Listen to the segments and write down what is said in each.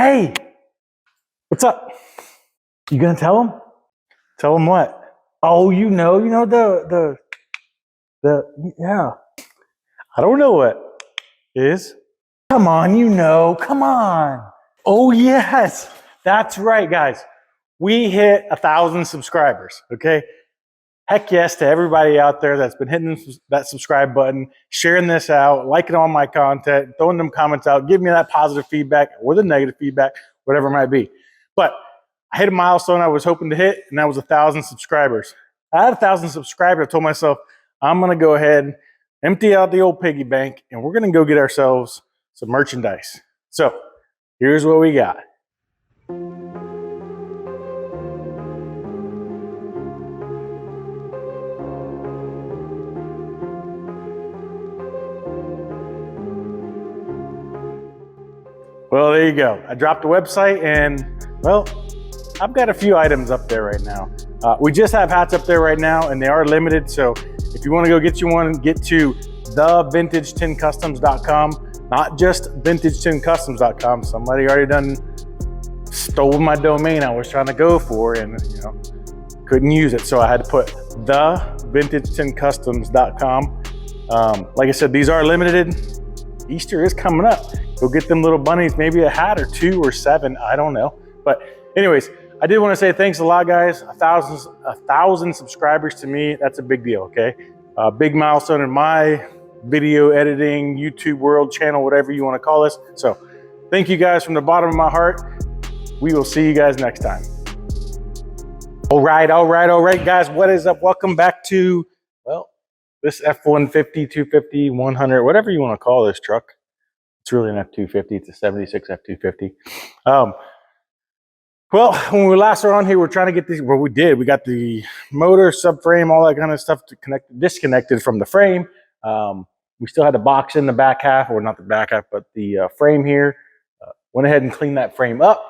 Hey, what's up? You gonna tell him? Tell him what? Oh, yeah. I don't know what is. Come on, come on. Oh, yes. That's right, guys. We hit 1,000 subscribers, okay? Heck yes to everybody out there that's been hitting that subscribe button, sharing this out, liking all my content, throwing them comments out, giving me that positive feedback or the negative feedback, whatever it might be. But I hit a milestone I was hoping to hit, and that was 1,000 subscribers. I had 1,000 subscribers. I told myself, I'm going to go ahead, empty out the old piggy bank, and we're going to go get ourselves some merchandise. So here's what we got. Well, there you go. I dropped the website and, well, I've got a few items up there right now. We just have hats up there right now and they are limited. So if you want to go get you one, get to thevintage10customs.com, not just vintage10customs.com. Somebody already done stole my domain I was trying to go for and, couldn't use it. So I had to put thevintage10customs.com. Like I said, these are limited. Easter is coming up. Go get them little bunnies, maybe a hat or 2 or 7, I don't know. But anyways, I did want to say thanks a lot, guys. 1,000 subscribers to me, that's a big deal, okay? Big milestone in my video editing, YouTube world channel, whatever you want to call this. So thank you guys from the bottom of my heart. We will see you guys next time. All right, guys, what is up? Welcome back to, well, this F-150, 250, 100, whatever you want to call this truck. It's really an F-250. It's a 76 F-250. Well, when we last were on here, we're trying to get these. Well, we did. We got the motor, subframe, all that kind of stuff disconnected from the frame. We still had the box in the back half, or not the back half, but the frame here. Went ahead and cleaned that frame up.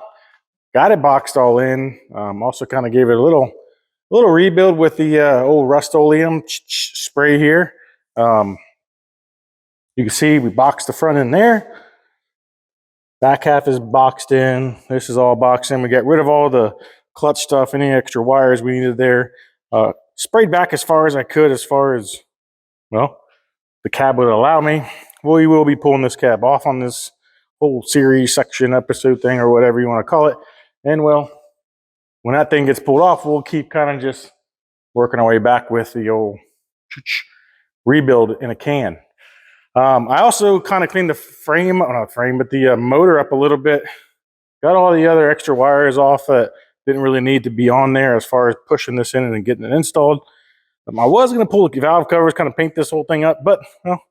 Got it boxed all in. Also kind of gave it a little rebuild with the old Rust-Oleum spray here. You can see we boxed the front in there. Back half is boxed in. This is all boxed in. We got rid of all the clutch stuff, any extra wires we needed there. Sprayed back as far as I could, as far as, well, the cab would allow me. We will be pulling this cab off on this whole series, section, episode thing, or whatever you want to call it. And, well, when that thing gets pulled off, we'll keep kind of just working our way back with the old rebuild in a can. I also kind of cleaned the frame, not frame, but the motor up a little bit. Got all the other extra wires off that didn't really need to be on there as far as pushing this in and getting it installed. I was going to pull the valve covers, kind of paint this whole thing up, but, well,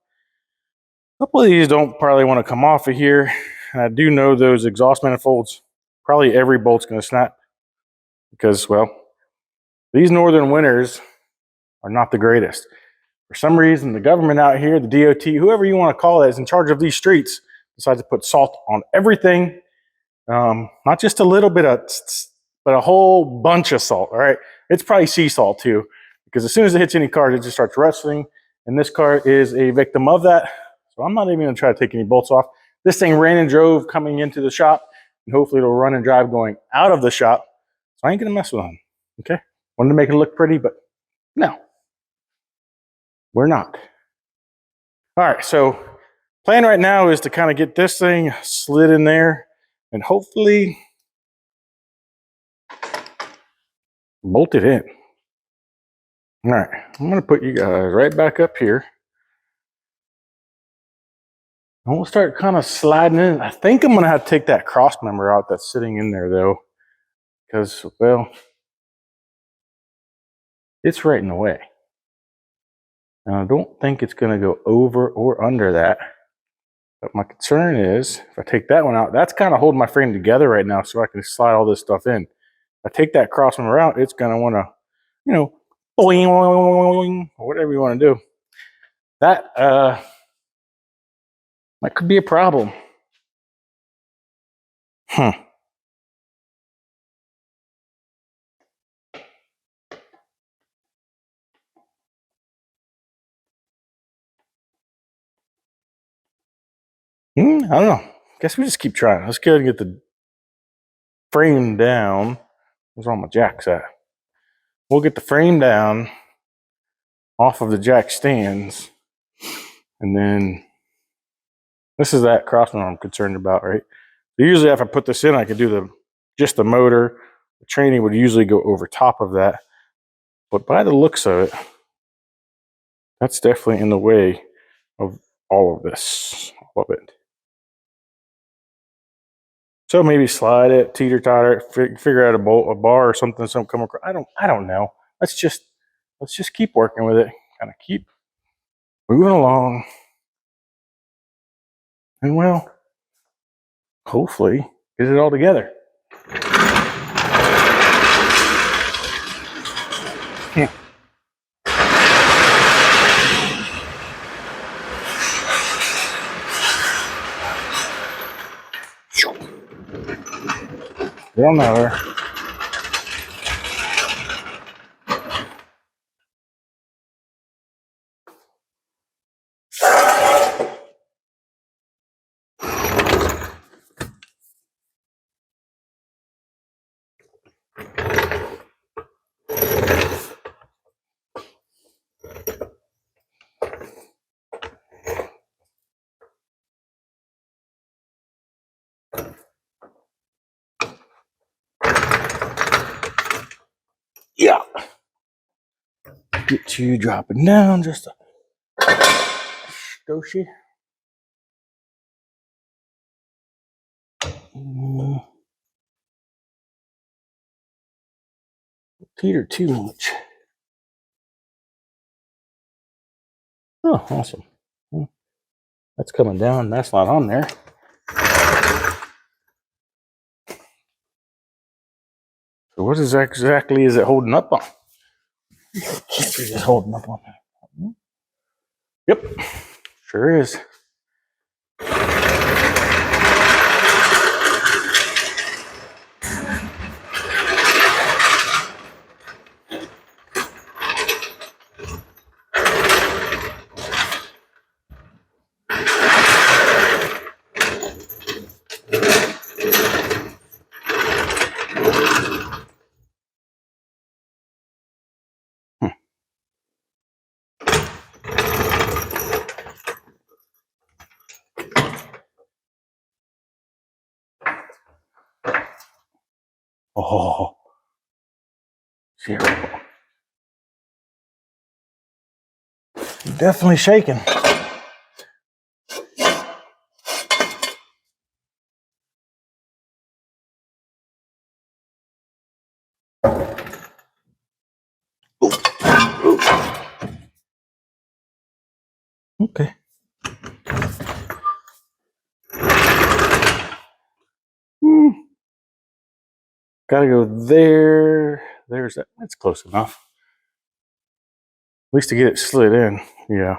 a couple of these don't probably want to come off of here. And I do know those exhaust manifolds, probably every bolt's going to snap because, well, these northern winters are not the greatest. For some reason, the government out here, the DOT, whoever you want to call it, is in charge of these streets, decides to put salt on everything. Not just a little bit of, but a whole bunch of salt, all right? It's probably sea salt too, because as soon as it hits any car, it just starts rustling, and this car is a victim of that. So I'm not even going to try to take any bolts off. This thing ran and drove coming into the shop, and hopefully it'll run and drive going out of the shop. So I ain't going to mess with them, okay? Wanted to make it look pretty, but no. We're not. All right, so plan right now is to kind of get this thing slid in there and hopefully bolt it in. All right, I'm going to put you guys right back up here. And we'll start kind of sliding in. I think I'm going to have to take that cross member out that's sitting in there, though, because, well, it's right in the way. And I don't think it's going to go over or under that. But my concern is, if I take that one out, that's kind of holding my frame together right now so I can slide all this stuff in. If I take that cross member out, it's going to want to, boing, boing, or whatever you want to do. That could be a problem. I don't know. Guess we just keep trying. Let's go and get the frame down. Where's all my jacks at? We'll get the frame down off of the jack stands, and then this is that crossbar I'm concerned about, right? Usually if I put this in, I could do just the motor. The training would usually go over top of that. But by the looks of it, that's definitely in the way of all of this, all of it. So maybe slide it, teeter-totter, figure out a bar or something come across. I don't know. Let's just keep working with it. Kind of keep moving along. And well, hopefully get it all together. Get on there. Yeah. Get you dropping down just a skoshi. Teeter too much. Oh, awesome. That's coming down. That's not on there. So what exactly is it holding up on? Can't be just holding up on that. Yep, sure is. Oh, terrible. Definitely shaking. Okay. Gotta go there. There's that. That's close enough. At least to get it slid in. Yeah.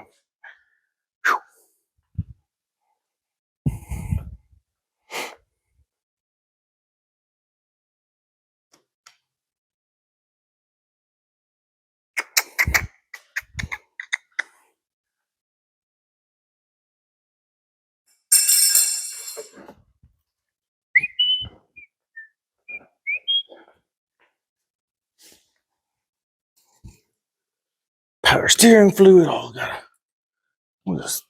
Power steering fluid. All gotta. We'll just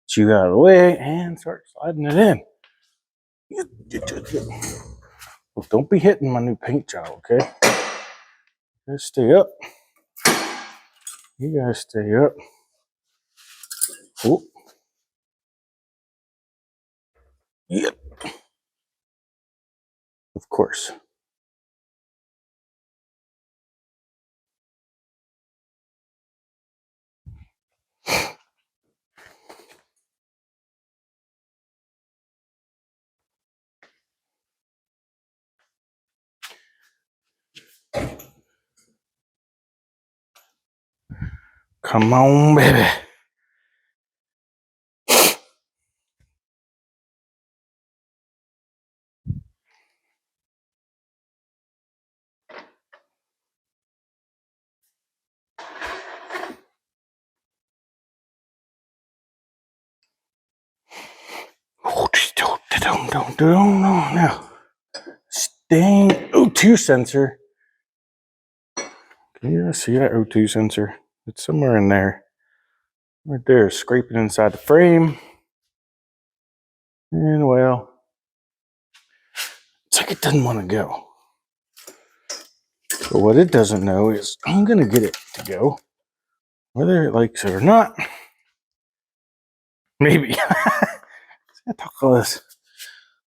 chew out of the way and start sliding it in. Well, don't be hitting my new paint job, okay? Just stay up. You guys stay up. Oh. Yep. Of course. Come on, baby. don't now. Stain O2 sensor. Can you see that O2 sensor? It's somewhere in there. Right there, scraping inside the frame. And well, it's like it doesn't want to go. But what it doesn't know is I'm gonna get it to go. Whether it likes it or not. Maybe. I talk all this.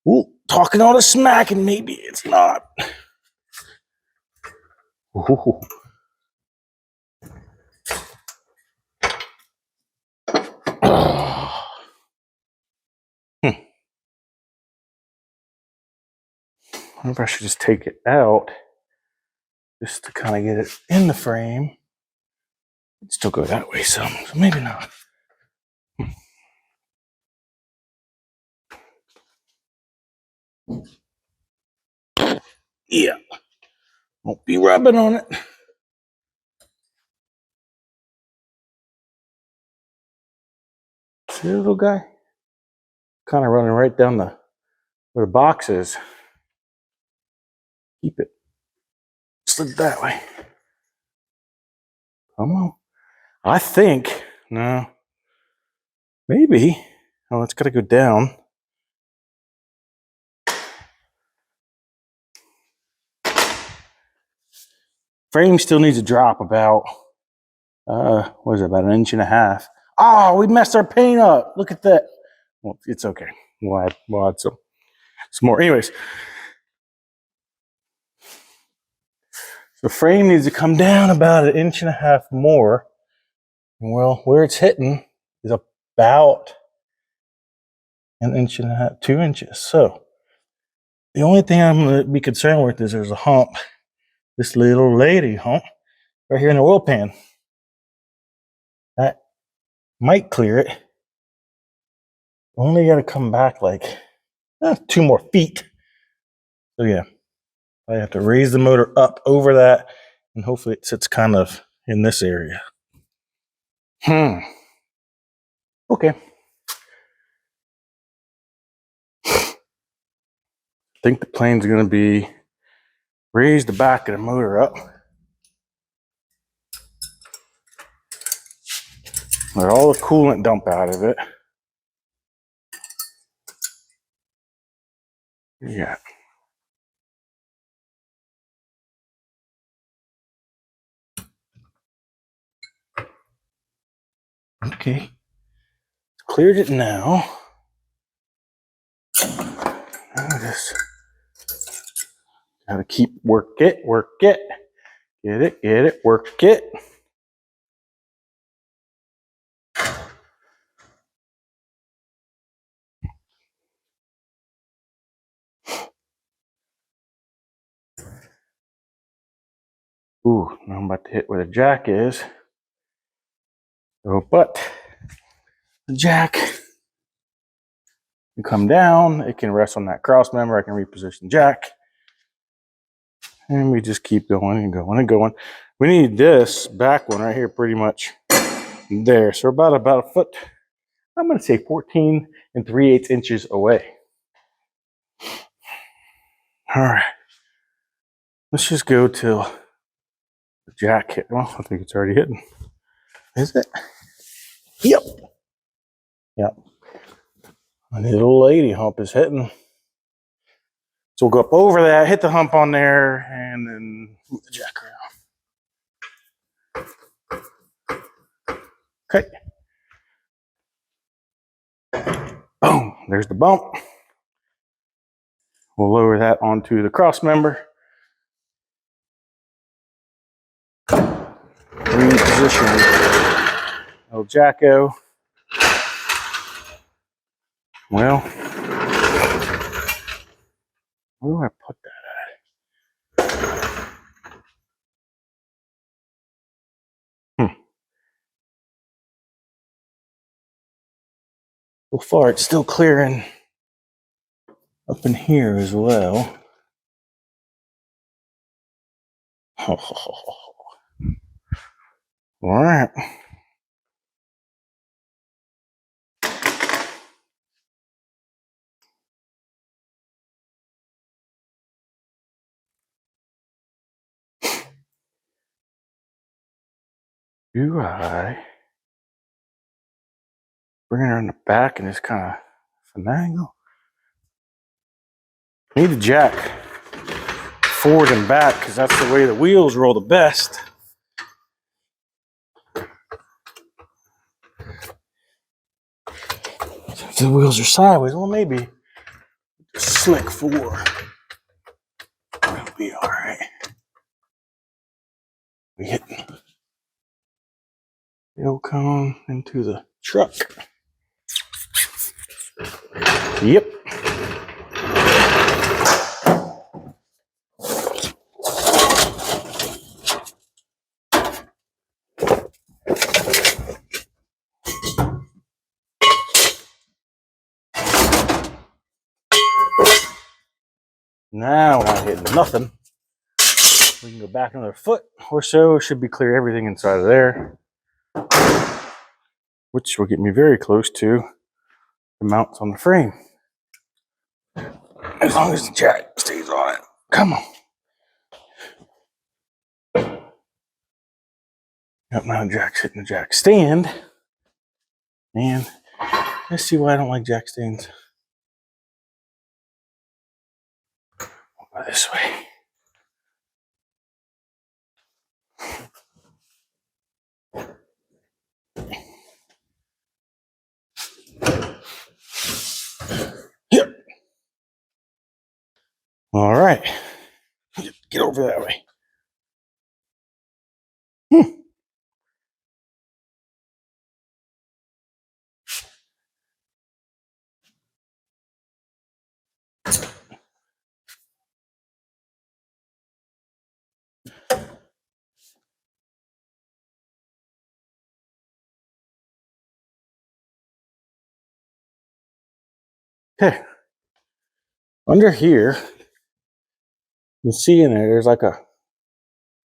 Ooh, talking all this smack and maybe it's not. Ooh. I wonder if I should just take it out just to kind of get it in the frame. It'd still go that way some, so maybe not. Yeah. Won't be rubbing on it. See the little guy? Kind of running right down where the box is. Keep it slid that way. Come on. I think, no, maybe. Oh, it's got to go down. Frame still needs to drop about, what is it, about 1.5 inches. Oh, we messed our paint up. Look at that. Well, it's okay. We'll add some more. Anyways, the frame needs to come down about 1.5 inches more. And well, where it's hitting is about 1.5 inches, 2 inches. So the only thing I'm going to be concerned with is there's a hump, this little lady hump right here in the oil pan. That might clear it. Only got to come back like 2 more feet. So yeah, I have to raise the motor up over that, and hopefully it sits kind of in this area. Okay. I think the plane's going to be raise the back of the motor up. Let all the coolant dump out of it. Yeah. Okay. Cleared it now. I just gotta keep work it. Get it, work it. Ooh, now I'm about to hit where the jack is. So, but the jack can come down, it can rest on that cross member, I can reposition jack. And we just keep going and going and going. We need this back one right here pretty much there. So about a foot, I'm gonna say 14 3/8 inches away. All right. Let's just go till the jack hit. Well, I think it's already hitting. Is it? Yep. Yep. A little lady hump is hitting. So we'll go up over that, hit the hump on there, and then move the jack around. Okay. Boom. There's the bump. We'll lower that onto the cross member. Reposition El Jacko. Well, where do I put that at? So far, it's still clearing up in here as well. All right. Do I bring her in the back and just kind of finagle? I need to jack forward and back because that's the way the wheels roll the best. If the wheels are sideways, well, maybe slick 4. It'll be all right. We hit the old cone into the truck. Yep. Now we're not hitting nothing. We can go back another foot or so. Should be clear everything inside of there, which will get me very close to the mounts on the frame. As long as the jack stays on it. Come on. Yep, now jack's hitting the jack stand. And let's see why I don't like jack stands. I'll go this way. Yep. All right. Get over that way. Okay. Under here, you can see in there's like a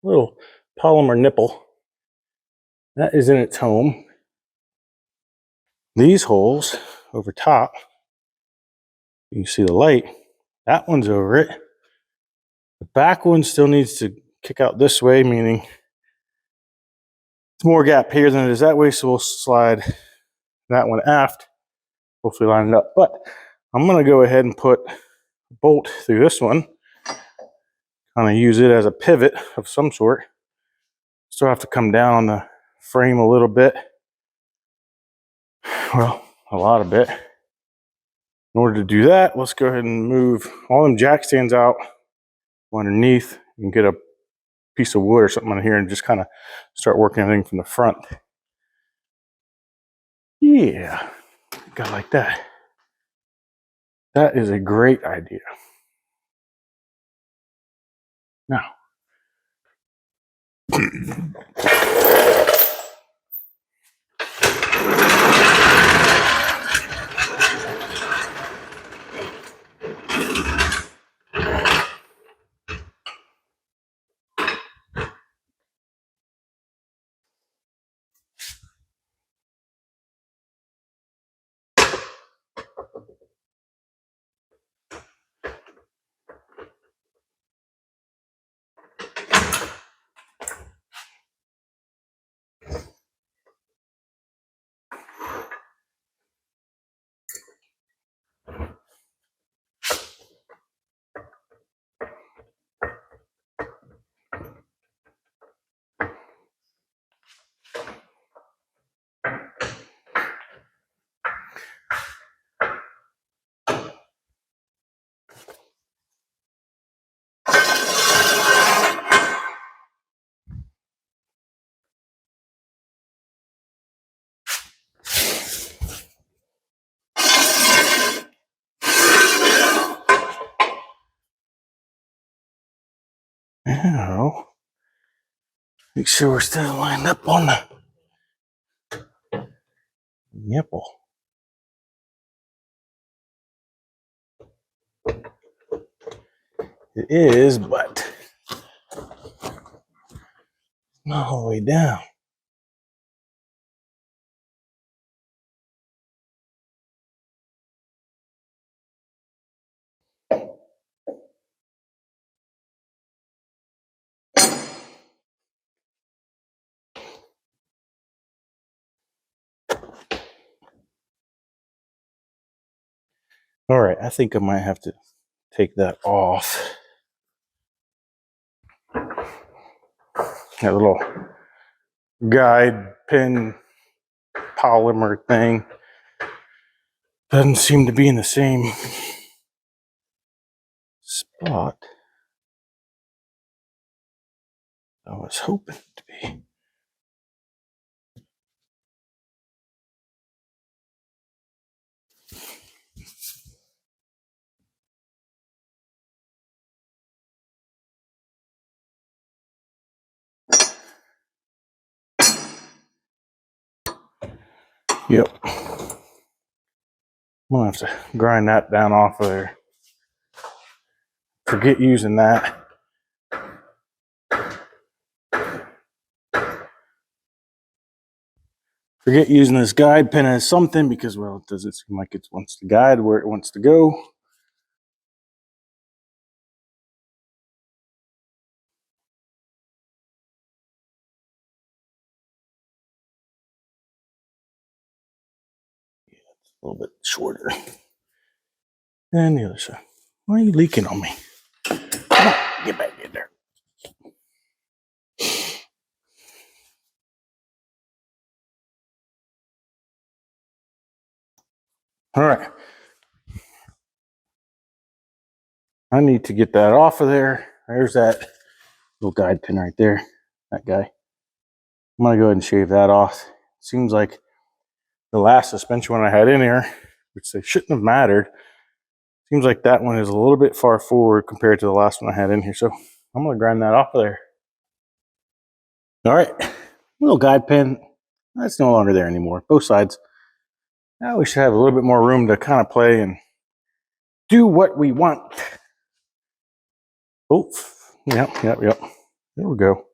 little polymer nipple. That is in its home. These holes over top, you can see the light. That one's over it. The back one still needs to kick out this way, meaning it's more gap here than it is that way, so we'll slide that one aft, hopefully line it up. But I'm going to go ahead and put a bolt through this one, kind of use it as a pivot of some sort. Still have to come down on the frame a little bit. Well, a lot of bit. In order to do that, let's go ahead and move all them jack stands out underneath and get a piece of wood or something on here and just kind of start working everything from the front. Yeah, go like that. That is a great idea. Now, now, make sure we're still lined up on the nipple. It is, but not all the way down. All right, I think I might have to take that off. That little guide pin polymer thing doesn't seem to be in the same spot I was hoping it to be. Yep. I'm gonna have to grind that down off of there. Forget using that. Forget using this guide pin as something because, well, it doesn't seem like it wants to guide where it wants to go. Yeah, it's a little bit shorter. And the other side. Why are you leaking on me? Come on, get back in there. All right. I need to get that off of there. There's that little guide pin right there. That guy. I'm going to go ahead and shave that off. Seems like the last suspension one I had in here, which they shouldn't have mattered, seems like that one is a little bit far forward compared to the last one I had in here. So I'm going to grind that off of there. All right. Little guide pin. That's no longer there anymore. Both sides. Now we should have a little bit more room to kind of play and do what we want. Oh, yep. There we go.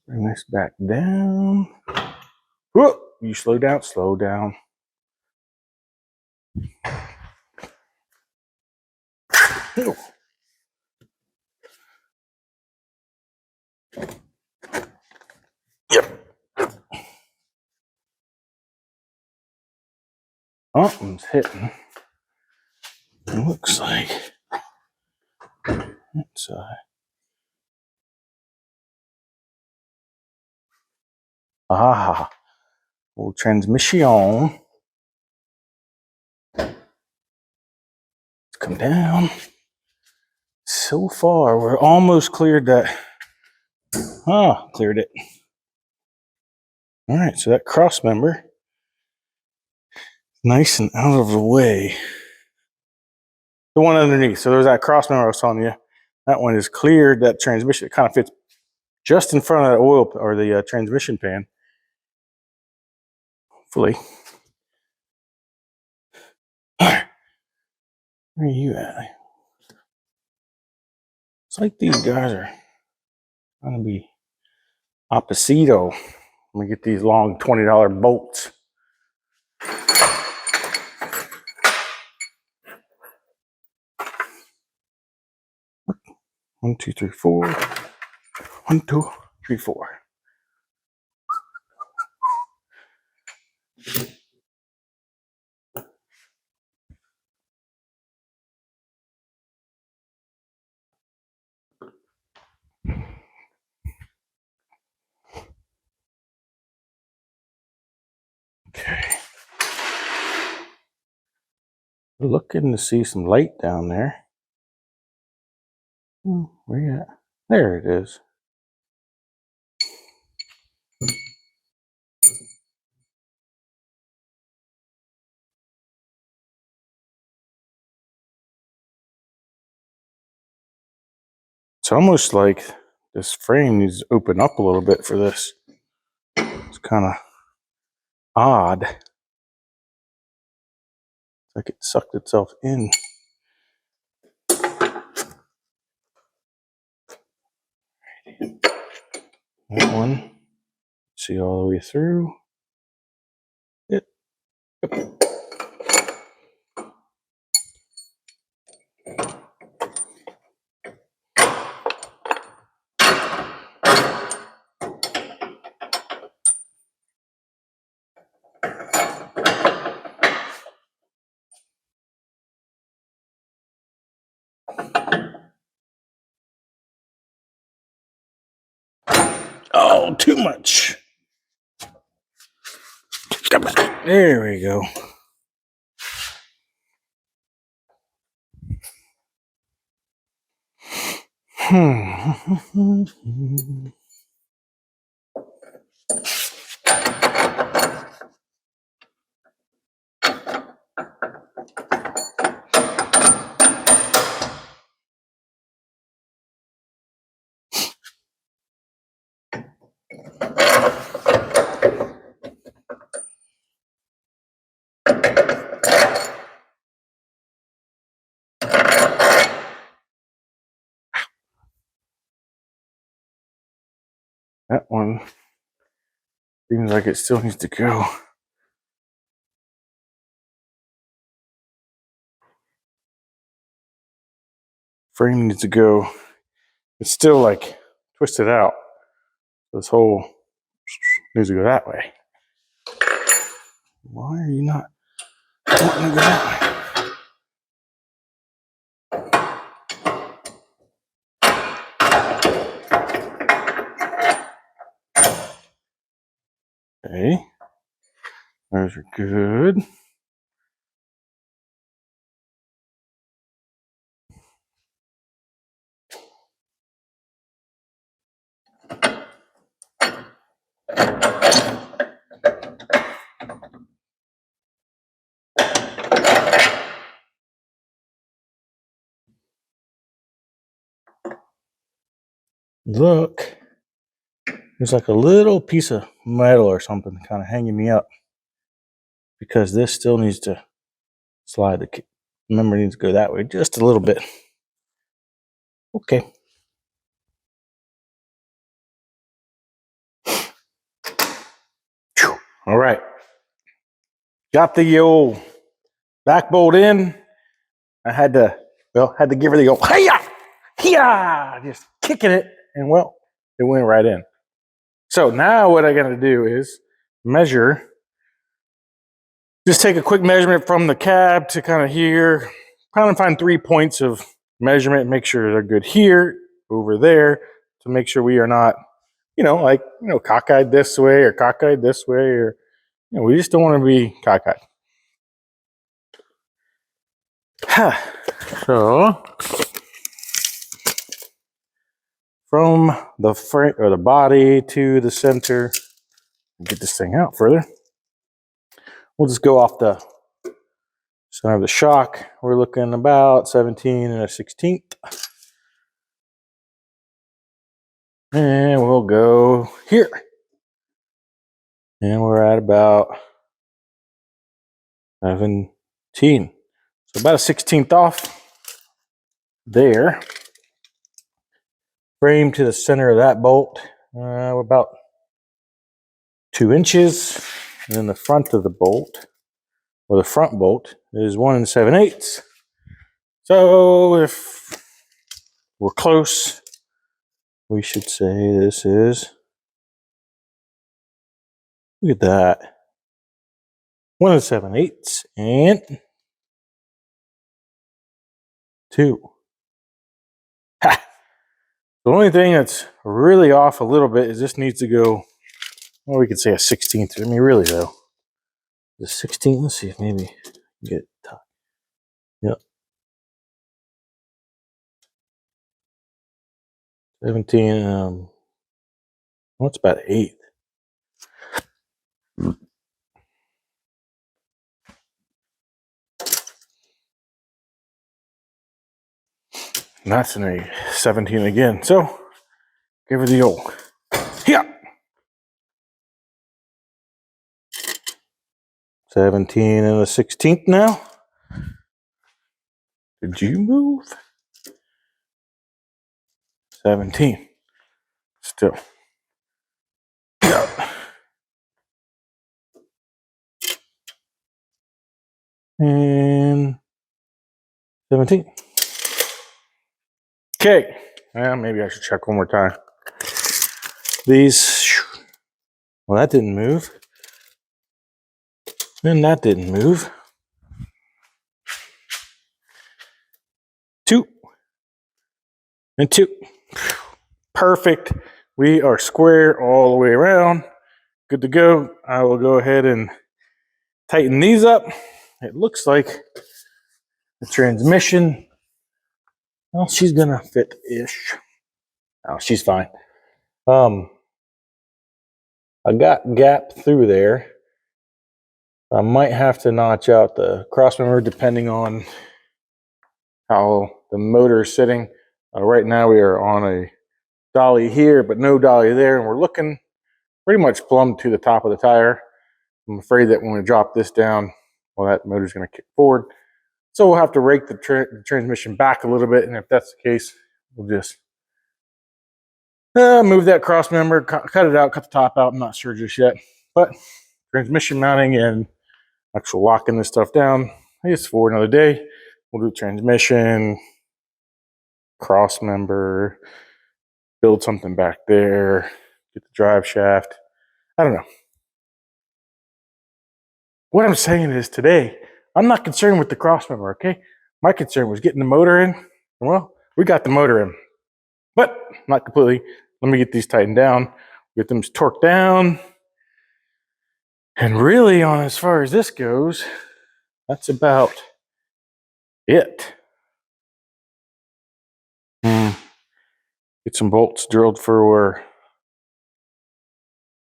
Bring this back down. Whoa, you slow down, slow down. Oh. Yep. Something's hitting. It looks like it's old transmission. Let's come down. So far, we're almost cleared that. Cleared it. All right, so that cross member, nice and out of the way. The one underneath. So there's that cross member I was telling you. That one is cleared. That transmission, it kind of fits just in front of that oil or the transmission pan. Hopefully. All right. Where are you at? It's like these guys are going to be opposito. Let me get these long $20 bolts. One, two, three, four. 1, 2, 3, 4. Okay. Looking to see some light down there. Where you at? There it is. It's almost like this frame needs to open up a little bit for this. It's kind of odd. It's like it sucked itself in. That one. See all the way through. Yep. little too much. Come back. There we go. That one seems like it still needs to go. Frame needs to go. It's still like twisted out. This hole needs to go that way. Why are you not wanting to go that way? Okay, those are good. Look, there's like a little piece of metal or something kind of hanging me up because this still needs to slide. The member needs to go that way just a little bit. Okay. All right. Got the old back bolt in. I had to give her the old hiya, hiya, just kicking it, and well, it went right in. So now what I got to do is measure. Just take a quick measurement from the cab to kind of here. Kind of find 3 points of measurement. Make sure they're good here, over there, to make sure we are not, cockeyed this way or cockeyed this way, or we just don't want to be cockeyed. So from the front or the body to the center, get this thing out further. We'll just go off the center of the shock. We're looking about 17 1/16. And we'll go here. And we're at about 17. So about a 16th off there. Frame to the center of that bolt. We're about 2 inches. And then the front of the bolt, or the front bolt, is 1 7/8. So if we're close, we should say this is, look at that, 1 7/8 and 2. Ha! The only thing that's really off a little bit is this needs to go, well, we could say a 16th. I mean, really though, the 16th. Let's see if maybe get it top. Yep. 17. What's about 8? That's an 17 again. So give her the old. Yeah. 17 1/16 now. Did you move? 17. Still. Yeah. And 17. Okay. Well, maybe I should check one more time. These, well, that didn't move. And that didn't move. 2 and 2. Perfect. we are square all the way around. Good to go. I will go ahead and tighten these up. It looks like the transmission, well, she's gonna fit-ish. Oh, she's fine. I got gap through there. I might have to notch out the crossmember depending on how the motor is sitting. Right now we are on a dolly here, but no dolly there, and we're looking pretty much plumb to the top of the tire. I'm afraid that when we drop this down, well, that motor's going to kick forward. So we'll have to rake the transmission back a little bit, and if that's the case, we'll just move that cross member, cut it out, cut the top out. I'm not sure just yet, but transmission mounting and actual locking this stuff down is for another day. We'll do transmission, cross member, build something back there, get the drive shaft. I don't know. What I'm saying is today, I'm not concerned with the cross member, okay? My concern was getting the motor in. Well, we got the motor in, but not completely. Let me get these tightened down, get them torqued down. And really, on as far as this goes, that's about it. Get some bolts drilled for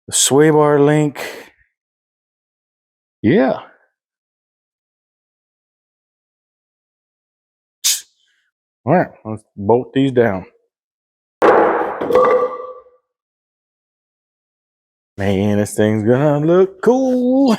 the sway bar link. Yeah. All right, let's bolt these down. Man, this thing's gonna look cool.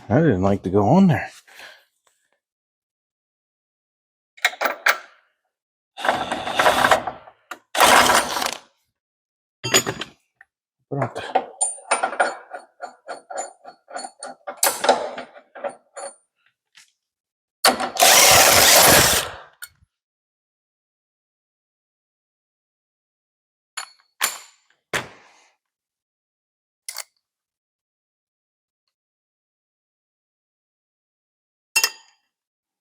I didn't like to go on there.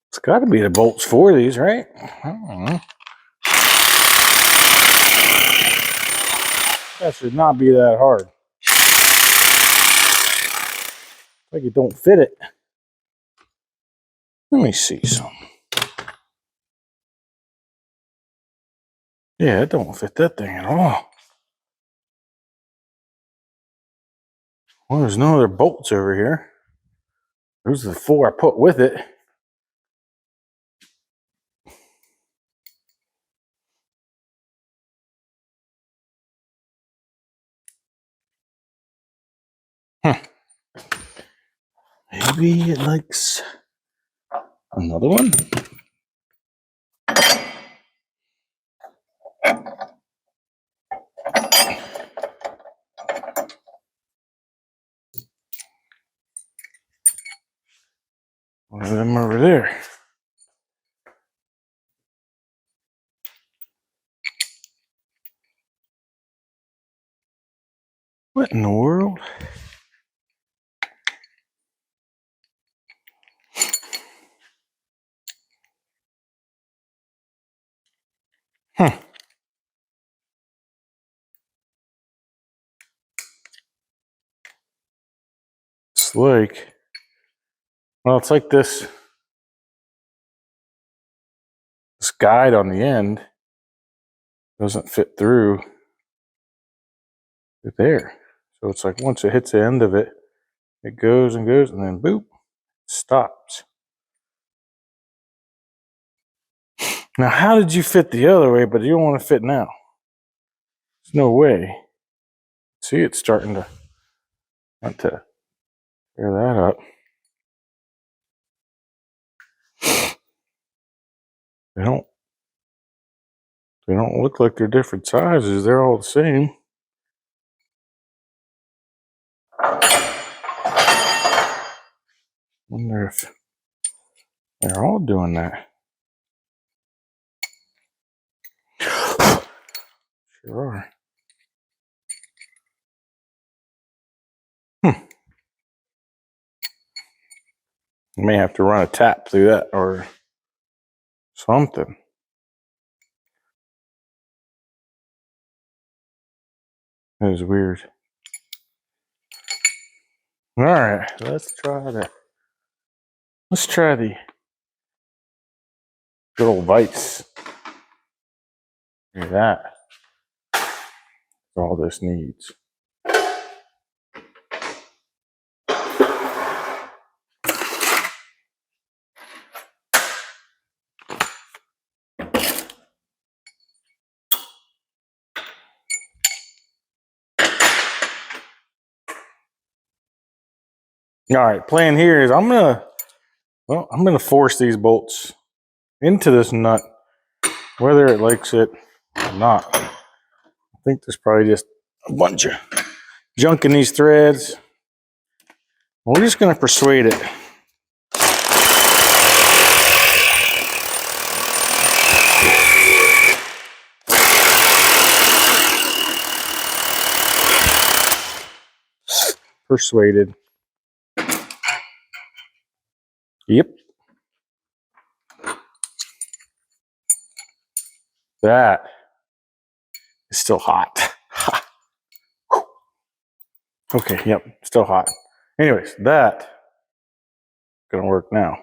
It's got to be the bolts for these, right? I don't know. That should not be that hard. Like it don't fit it. Let me see some. Yeah, it don't fit that thing at all. Well, there's no other bolts over here. Those are the 4 I put with it. Maybe it likes another one. One of them over there. What in the world? Huh. It's like, well, it's like this guide on the end doesn't fit through there. So it's like once it hits the end of it, it goes and goes and then boop, stops. Now, how did you fit the other way, but you don't want to fit now? There's no way. See, it's starting to want to tear that up. They don't look like they're different sizes. They're all the same. Wonder if they're all doing that. Sure are. May have to run a tap through that or something. That is weird. All right, let's try the good old Vice. Look at that. That's all this needs. All right, plan here is I'm gonna force these bolts into this nut, whether it likes it or not. I think there's probably just a bunch of junk in these threads. We're just gonna persuade it. Persuaded. Yep. That is still hot. Okay, yep, still hot. Anyways, that gonna work now.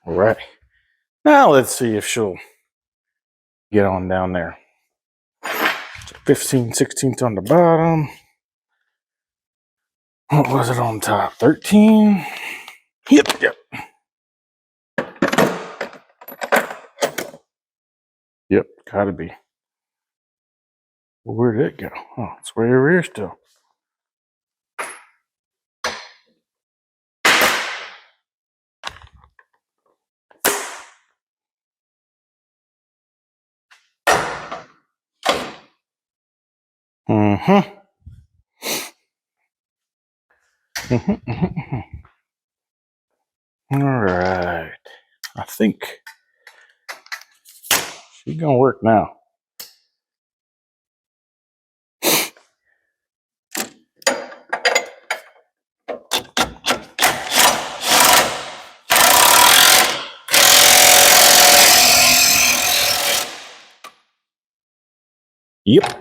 All right. Now let's see if she'll get on down there. 15 16th on the bottom. What was it on top? 13. Yep. Yep, gotta be. Well, where did it go? Oh, it's way over here still. All right. I think she's gonna work now. Yep.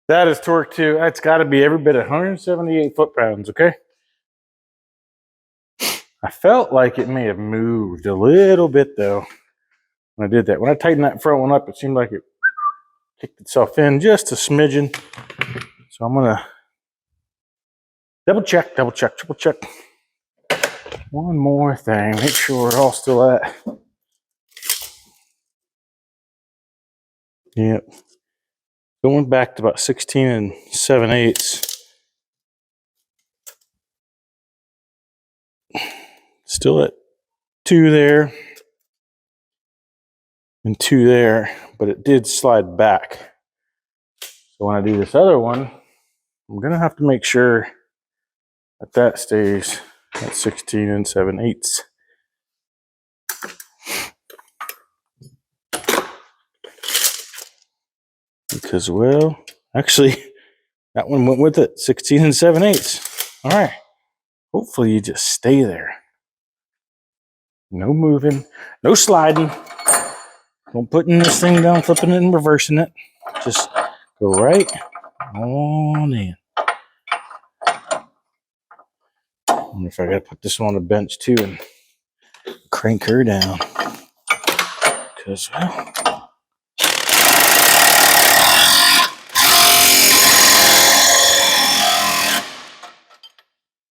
That is torque too. That's got to be every bit of 178 foot-pounds, okay? I felt like it may have moved a little bit though when I did that. When I tightened that front one up, it seemed like it kicked itself in just a smidgen. So I'm gonna double check, triple check. One more thing, make sure we're all still at. Yep. Going back to about 16 7/8. Still at 2 there and 2 there, but it did slide back. So when I do this other one, I'm gonna have to make sure But that stays at 16 7/8. Because, well, actually, that one went with it, 16 7/8. All right. Hopefully you just stay there. No moving, no sliding. Don't putting this thing down, flipping it and reversing it. Just go right on in. I wonder if I gotta put this one on the bench too and crank her down. Because, well,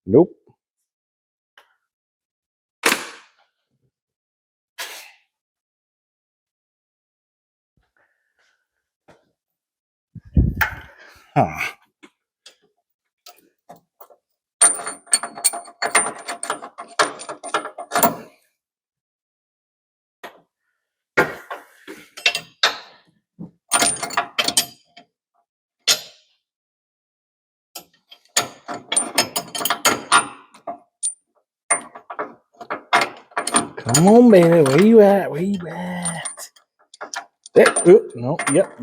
nope. Huh. Come on, baby. Where you at? Where you at? There. Oop, no. Yep.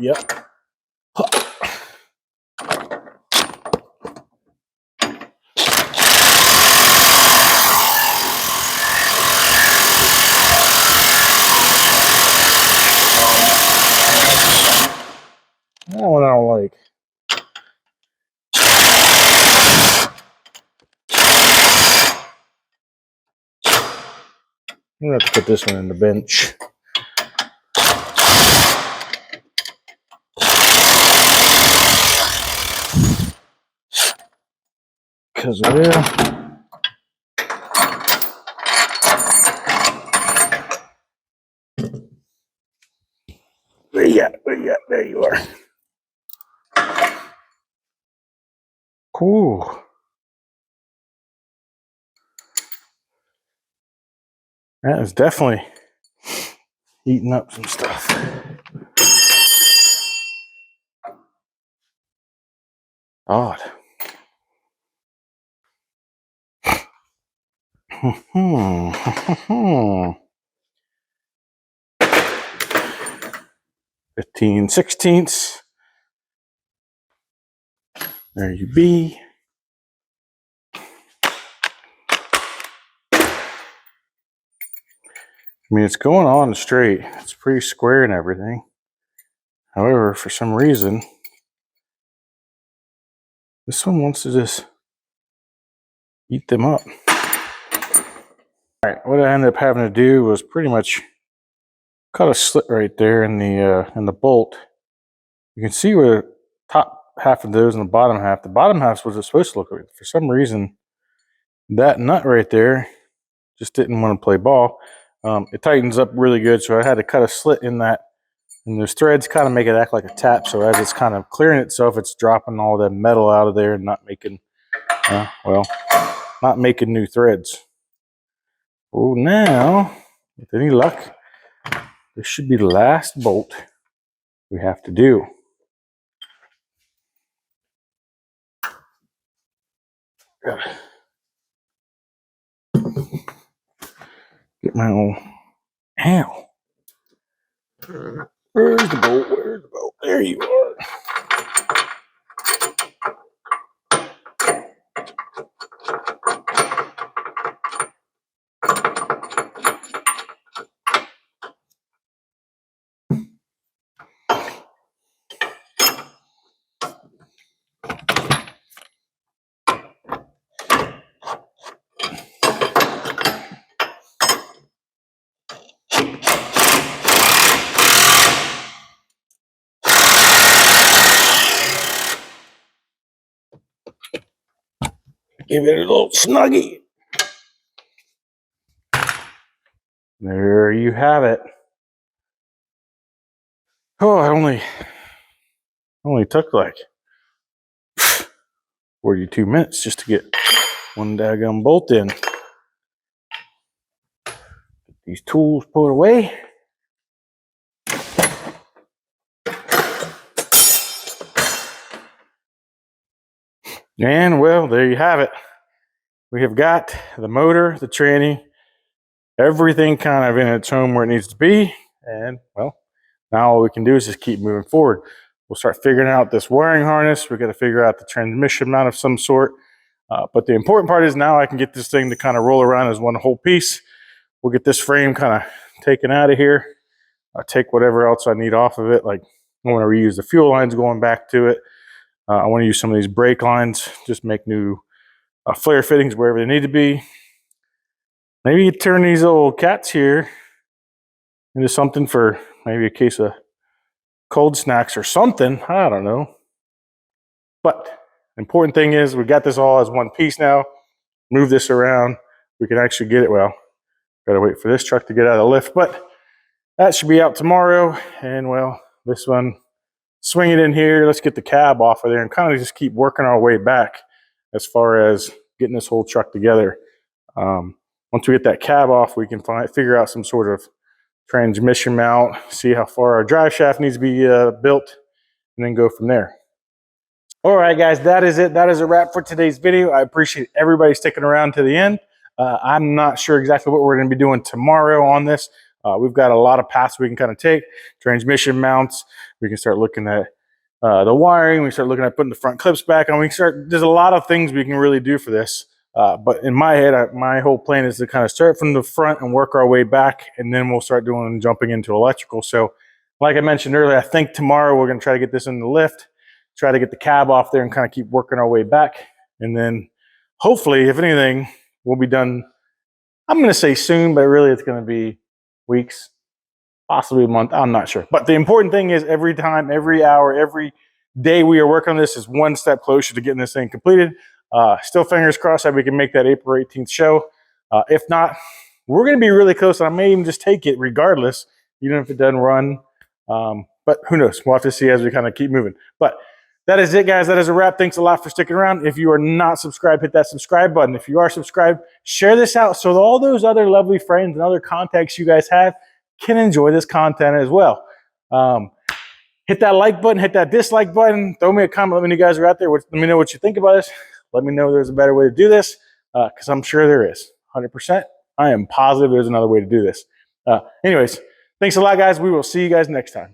Huh. That one I don't like. I'm gonna have to put this one in the bench. Because, well, where you at? Where you at? There you are. Cool. That is definitely eating up some stuff. Odd. 15/16. There you be. I mean, it's going on straight. It's pretty square and everything. However, for some reason, this one wants to just eat them up. All right, what I ended up having to do was pretty much cut a slit right there in the bolt. You can see where the top half of those and the bottom half. The bottom half was supposed to look like. For some reason, that nut right there just didn't want to play ball. It tightens up really good, so I had to cut a slit in that. And those threads kind of make it act like a tap, so as it's kind of clearing itself, it's dropping all that metal out of there and not making, not making new threads. Oh, now, with any luck, this should be the last bolt we have to do. Get my own. Ow. Where's the bolt? Where's the bolt? There you are. Give it a little snuggie. There you have it. Oh, it only took like 42 minutes just to get one daggum bolt in. Get these tools put away. And well, there you have it. we have got the motor, the tranny, everything kind of in its home where it needs to be. And well, now all we can do is just keep moving forward. We'll start figuring out this wiring harness. We got to figure out the transmission mount of some sort. But the important part is now I can get this thing to kind of roll around as one whole piece. We'll get this frame kind of taken out of here. I'll take whatever else I need off of it. Like I want to reuse the fuel lines going back to it. I want to use some of these brake lines, just make new flare fittings wherever they need to be. Maybe turn these old cats here into something for maybe a case of cold snacks or something. I don't know. But the important thing is we got this all as one piece now. Move this around. We can actually get it. Well, got to wait for this truck to get out of the lift, but that should be out tomorrow. And well, this one, swing it in here. Let's get the cab off of there and kind of just keep working our way back as far as getting this whole truck together. Once we get that cab off, we can figure out some sort of transmission mount, see how far our drive shaft needs to be built, and then go from there. All right, guys, that is it. That is a wrap for today's video. I appreciate everybody sticking around to the end. I'm not sure exactly what we're going to be doing tomorrow on this. We've got a lot of paths we can kind of take. Transmission mounts. We can start looking at the wiring. We can start looking at putting the front clips back on. There's a lot of things we can really do for this. But in my head, my whole plan is to kind of start from the front and work our way back, and then we'll start jumping into electrical. So like I mentioned earlier, I think tomorrow we're going to try to get this in the lift, try to get the cab off there and kind of keep working our way back. And then hopefully, if anything, we'll be done, I'm going to say soon, but really it's going to be weeks, possibly a month. I'm not sure. But the important thing is every time, every hour, every day we are working on this is one step closer to getting this thing completed. Still fingers crossed that we can make that April 18th show. If not, we're going to be really close. I may even just take it regardless, even if it doesn't run. But who knows? We'll have to see as we kind of keep moving. But that is it, guys. That is a wrap. Thanks a lot for sticking around. If you are not subscribed, hit that subscribe button. If you are subscribed, share this out so that all those other lovely friends and other contacts you guys have can enjoy this content as well. Hit that like button, hit that dislike button. Throw me a comment. Let me know you guys are out there. Let me know what you think about this. Let me know there's a better way to do this, because I'm sure there is. 100%. I am positive there's another way to do this. Anyways, thanks a lot, guys. We will see you guys next time.